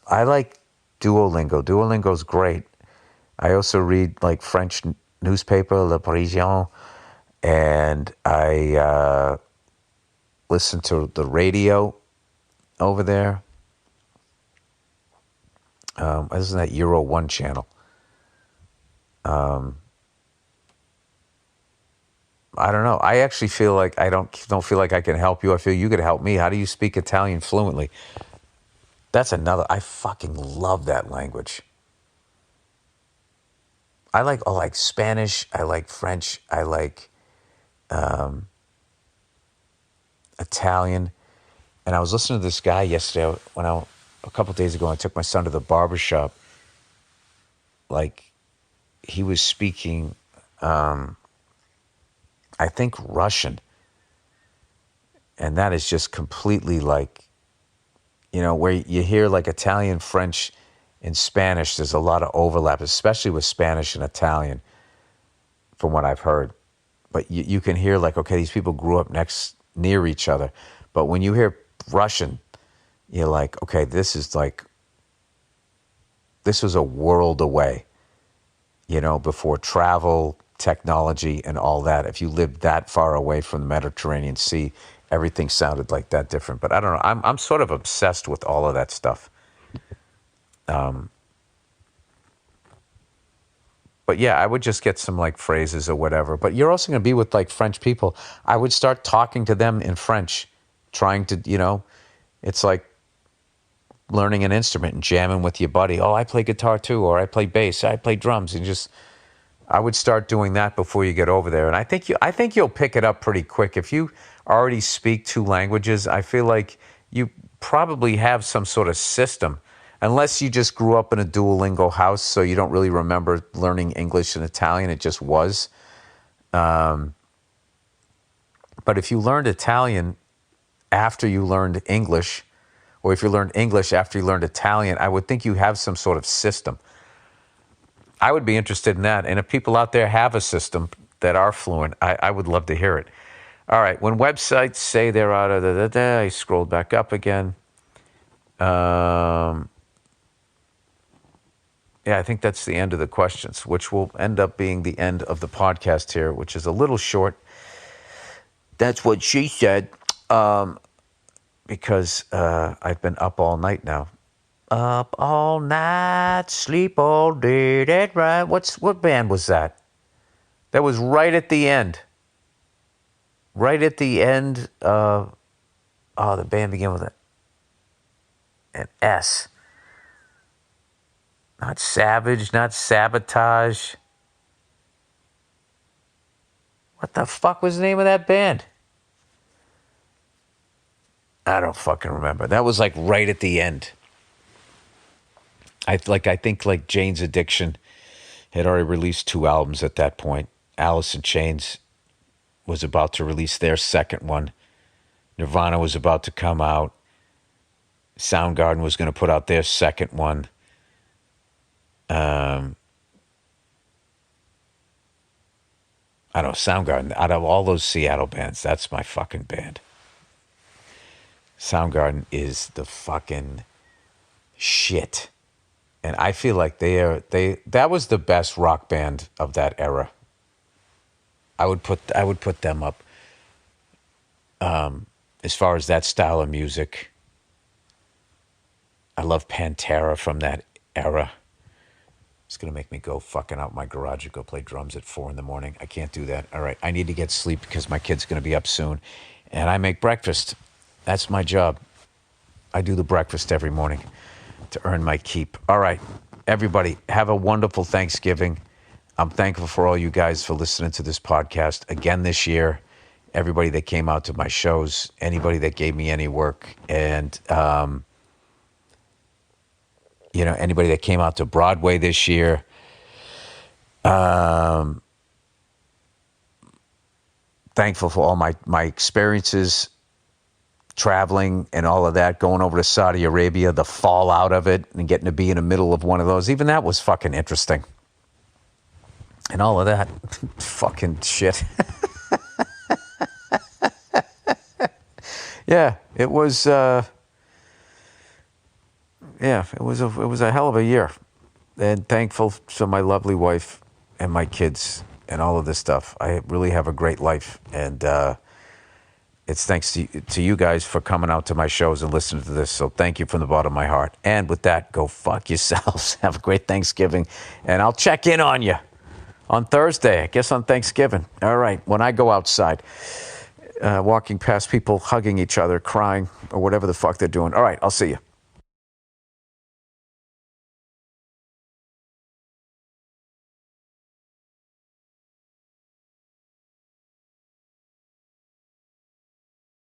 I like Duolingo. Duolingo's great. I also read like French newspaper, Le Parisien, and I listen to the radio over there. I listen to that Euro 1 channel. I don't know. I actually feel like I don't feel like I can help you. I feel you could help me. How do you speak Italian fluently? That's another. I fucking love that language. I like Spanish. I like French. I like Italian. And I was listening to this guy yesterday a couple of days ago. I took my son to the barber shop. Like, he was speaking, I think, Russian. And that is just completely like, where you hear like Italian, French, and Spanish, there's a lot of overlap, especially with Spanish and Italian, from what I've heard. But you can hear like, okay, these people grew up near each other. But when you hear Russian, you're like, okay, this was a world away, before travel, technology, and all that. If you lived that far away from the Mediterranean Sea, everything sounded like that different. But I don't know. I'm sort of obsessed with all of that stuff. But yeah, I would just get some like phrases or whatever. But you're also going to be with like French people. I would start talking to them in French, trying to, it's like learning an instrument and jamming with your buddy. Oh, I play guitar too, or I play bass, I play drums, and I would start doing that before you get over there. And I think you'll pick it up pretty quick. If you already speak 2 languages, I feel like you probably have some sort of system, unless you just grew up in a Duolingo house, so you don't really remember learning English and Italian. It just was. But if you learned Italian after you learned English, or if you learned English after you learned Italian, I would think you have some sort of system. I would be interested in that. And if people out there have a system that are fluent, I would love to hear it. All right. When websites say they're out of I scrolled back up again. Yeah, I think that's the end of the questions, which will end up being the end of the podcast here, which is a little short. That's what she said, because I've been up all night now. Up all night, sleep all day, that right. What band was that? That was right at the end. Right at the end of, the band began with an S. Not Savage, not Sabotage. What the fuck was the name of that band? I don't fucking remember. That was like right at the end. I think like Jane's Addiction had already released 2 albums at that point. Alice in Chains was about to release their second one. Nirvana was about to come out. Soundgarden was going to put out their second one. I don't know, Soundgarden. Out of all those Seattle bands, that's my fucking band. Soundgarden is the fucking shit. And I feel like that was the best rock band of that era. I would put them up as far as that style of music. I love Pantera from that era. It's gonna make me go fucking out my garage and go play drums at 4 a.m. I can't do that. All right, I need to get sleep because my kid's gonna be up soon, and I make breakfast. That's my job. I do the breakfast every morning to earn my keep. All right, everybody, have a wonderful Thanksgiving. I'm thankful for all you guys for listening to this podcast again this year. Everybody that came out to my shows, anybody that gave me any work, and anybody that came out to Broadway this year. Thankful for all my experiences traveling and all of that, going over to Saudi Arabia, the fallout of it, and getting to be in the middle of one of those. Even that was fucking interesting. And all of that fucking shit. Yeah, it was it was a hell of a year. And thankful to my lovely wife and my kids and all of this stuff. I really have a great life, and it's thanks to you guys for coming out to my shows and listening to this. So thank you from the bottom of my heart. And with that, go fuck yourselves. Have a great Thanksgiving, and I'll check in on you on Thursday, I guess on Thanksgiving. All right, when I go outside, walking past people hugging each other, crying, or whatever the fuck they're doing. All right, I'll see you.